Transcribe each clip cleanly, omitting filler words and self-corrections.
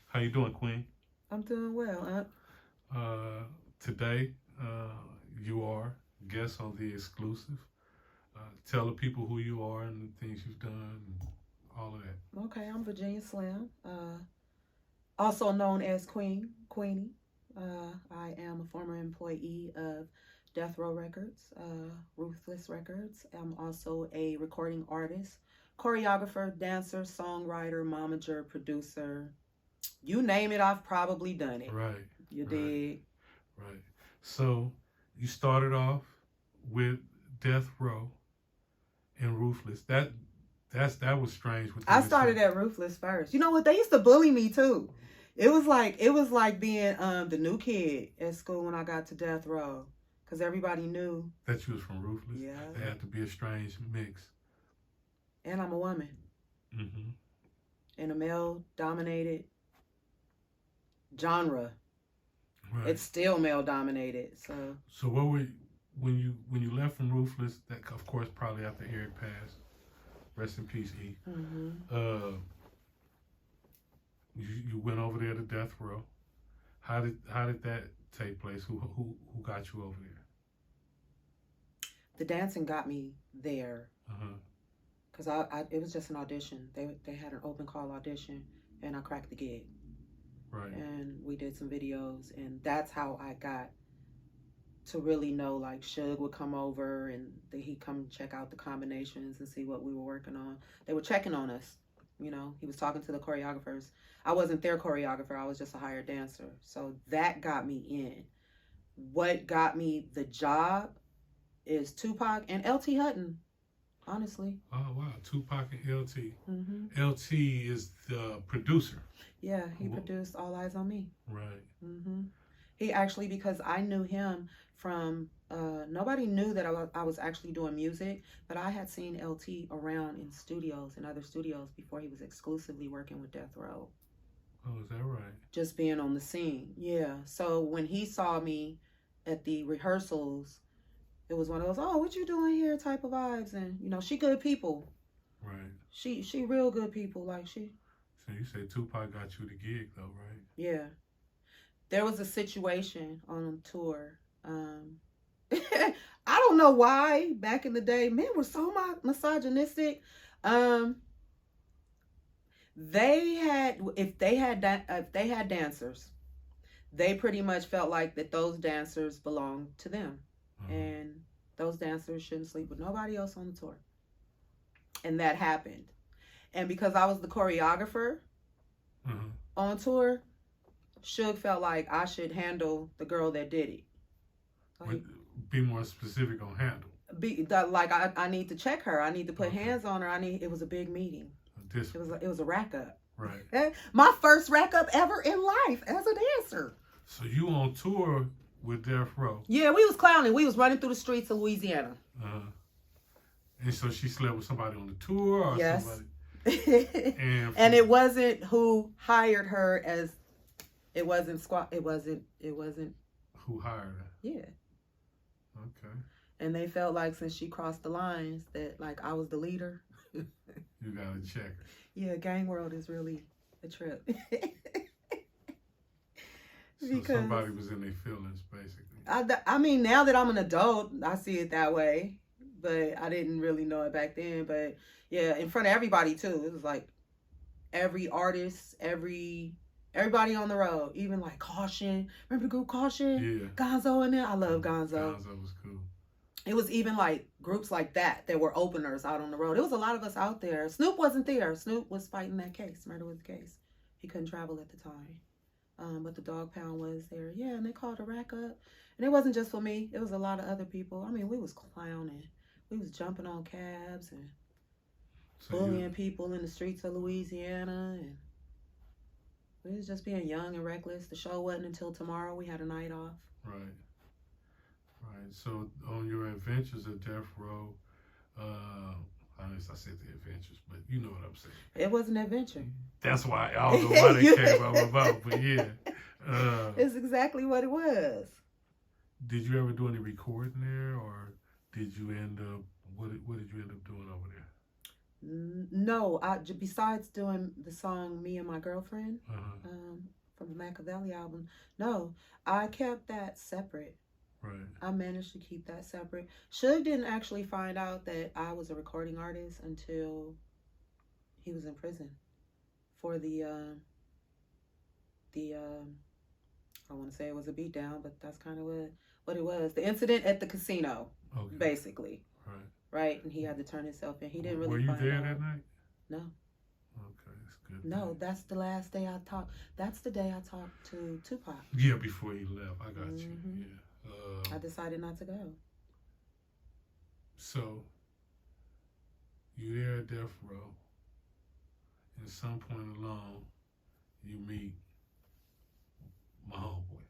How you doing, Queen? I'm doing well. Today, you are guest on the exclusive. Tell the people who you are and the things you've done and all of that. Okay, I'm Virginia Slim, also known as Queenie. I am a former employee of Deathrow Records, Ruthless Records. I'm also a recording artist, choreographer, dancer, songwriter, momager, producer. You name it, I've probably done it. Right. You right, did. Right. So you started off with Death Row and Ruthless. That was strange. I started at Ruthless first. You know what? They used to bully me too. It was like being the new kid at school when I got to Death Row, because everybody knew that you was from Ruthless. Yeah. They had to be a strange mix. And I'm a woman. Mm-hmm. In a male-dominated genre. Right. It's still male-dominated. So what were when you left from Ruthless? That of course probably after Eric passed. Rest in peace, E. Mm-hmm. You went over there to Death Row. How did that take place? Who got you over there? The dancing got me there. Because it was just an audition. They had an open call audition, and I cracked the gig. Right. And we did some videos, and that's how I got to really know, like, Suge would come over, and he'd come check out the combinations and see what we were working on. They were checking on us. You know, he was talking to the choreographers. I wasn't their choreographer. I was just a hired dancer. So that got me in. What got me the job is Tupac and LT Hutton, honestly. Oh, wow. Tupac and LT. Mm-hmm. LT is the producer. Yeah, he produced All Eyes on Me. Right. Mm-hmm. He actually, because I knew him from, nobody knew that I was actually doing music, but I had seen LT around in studios, in other studios, before he was exclusively working with Death Row. Oh, is that right? Just being on the scene, yeah. So when he saw me at the rehearsals, it was one of those, oh, what you doing here type of vibes. And, you know, she good people. Right. She real good people, like she. So you say Tupac got you the gig, though, right? Yeah. There was a situation on tour. I don't know why back in the day, men were so misogynistic. If they had dancers, they pretty much felt like that those dancers belonged to them, and those dancers shouldn't sleep with nobody else on the tour. And that happened. And because I was the choreographer on tour, Suge felt like I should handle the girl that did it. Like, be more specific on handle. I need to check her. I need to put hands on her. It was a big meeting. It was a rack up. Right. My first rack up ever in life as a dancer. So you on tour with Death Row? Yeah, we was clowning. We was running through the streets of Louisiana. And so she slept with somebody on the tour, or yes. somebody. And it wasn't who hired her as. It wasn't It wasn't who hired her. Yeah. Okay. And they felt like since she crossed the lines that like I was the leader. You gotta check her. Yeah, gang world is really a trip. So somebody was in their feelings, basically. I mean, now that I'm an adult, I see it that way. But I didn't really know it back then. But yeah, in front of everybody too. It was like every artist, everybody on the road, even like Caution. Remember the group Caution? Yeah. Gonzo in there. I love Gonzo. Gonzo was cool. It was even like groups like that were openers out on the road. It was a lot of us out there. Snoop wasn't there. Snoop was fighting that case. Murder was the case. He couldn't travel at the time. But the Dog Pound was there. Yeah, and they called a rack up. And it wasn't just for me. It was a lot of other people. I mean, we was clowning. We was jumping on cabs and bullying people in the streets of Louisiana. And we was just being young and reckless. The show wasn't until tomorrow. We had a night off. Right. Right. So on your adventures at Death Row, I said the adventures, but you know what I'm saying. It was an adventure. That's why I don't know why they came out about, but yeah. It's exactly what it was. Did you ever do any recording there, or did you end up? What did you end up doing over there? No, besides doing the song "Me and My Girlfriend" Uh-huh. from the Machiavelli album, no, I kept that separate. Right. I managed to keep that separate. Suge didn't actually find out that I was a recording artist until he was in prison for the I want to say it was a beatdown, but that's kind of what it was. The incident at the casino, Okay. basically. Right. Right, and he had to turn himself in. He didn't really. Were you find there out. that night? No. Okay, that's good. No, that's the last day I talked. That's the day I talked to Tupac. Yeah, before he left. I got you. Mhm. Yeah. I decided not to go. So you there at Death Row, and at some point along, you meet my homeboy.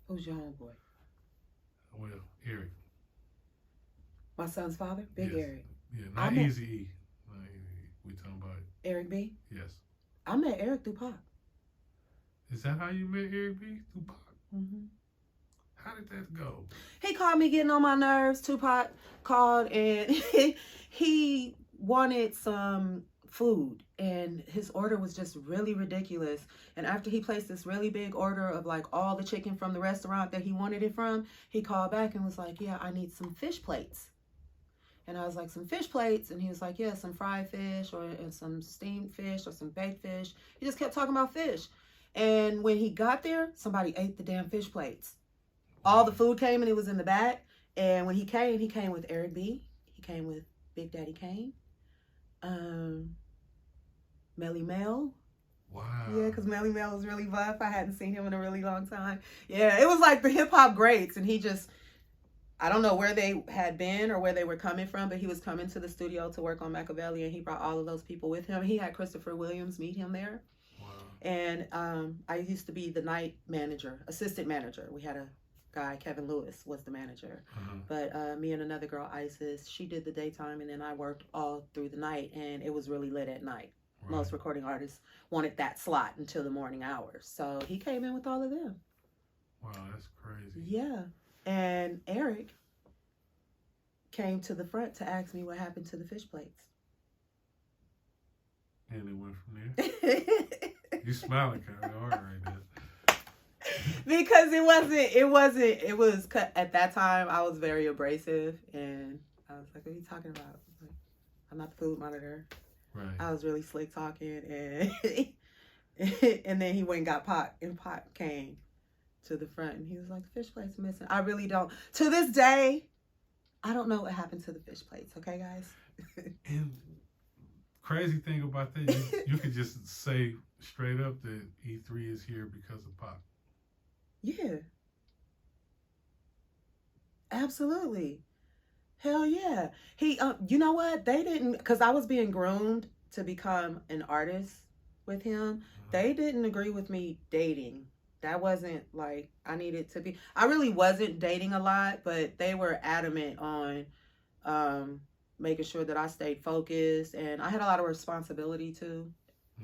Who's your homeboy? Well, Eric. My son's father, Big Yes. Eric. Yeah, not met- Easy E. Not Easy E. We talking about Eric B. yes. I met Eric through Pac. Is that how you met Eric B? Tupac? Mm-hmm. How did that go? He called me getting on my nerves. Tupac called and he wanted some food and his order was just really ridiculous. And after he placed this really big order of like all the chicken from the restaurant that he wanted it from, he called back and was like, yeah, I need some fish plates. And I was like, some fish plates? And he was like, yeah, some fried fish or some steamed fish or some baked fish. He just kept talking about fish. And when he got there, somebody ate the damn fish plates. All the food came and it was in the back. And when he came with Eric B. He came with Big Daddy Kane. Melly Mel. Wow. Yeah, because Melly Mel was really buff. I hadn't seen him in a really long time. Yeah, it was like the hip hop greats. And he just, I don't know where they had been or where they were coming from, but he was coming to the studio to work on Machiavelli and he brought all of those people with him. He had Christopher Williams meet him there. Wow. And I used to be the night manager, assistant manager. We had a guy, Kevin Lewis, was the manager. Uh-huh. But me and another girl, Isis, she did the daytime and then I worked all through the night and it was really lit at night. Right. Most recording artists wanted that slot until the morning hours. So he came in with all of them. Wow, that's crazy. Yeah. And Eric came to the front to ask me what happened to the fish plates. And it went from there? You smiling kind of hard right now. Because it was at that time I was very abrasive and I was like, what are you talking about? Like, I'm not the food monitor. Right. I was really slick talking and and then he went and got Pac and Pac came to the front and he was like, the fish plates missing. I really don't. To this day, I don't know what happened to the fish plates. Okay, guys? And crazy thing about that, you could just say straight up that E3 is here because of Pac. Yeah. Absolutely. Hell yeah. He, you know what? They didn't, because I was being groomed to become an artist with him. They didn't agree with me dating. That wasn't like I needed to be. I really wasn't dating a lot, but they were adamant on making sure that I stayed focused. And I had a lot of responsibility too,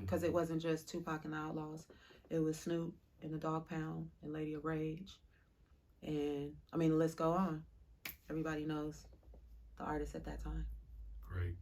because it wasn't just Tupac and the Outlaws. It was Snoop and the Dog Pound and Lady of Rage. And I mean, the list go on. Everybody knows the artist at that time. Great.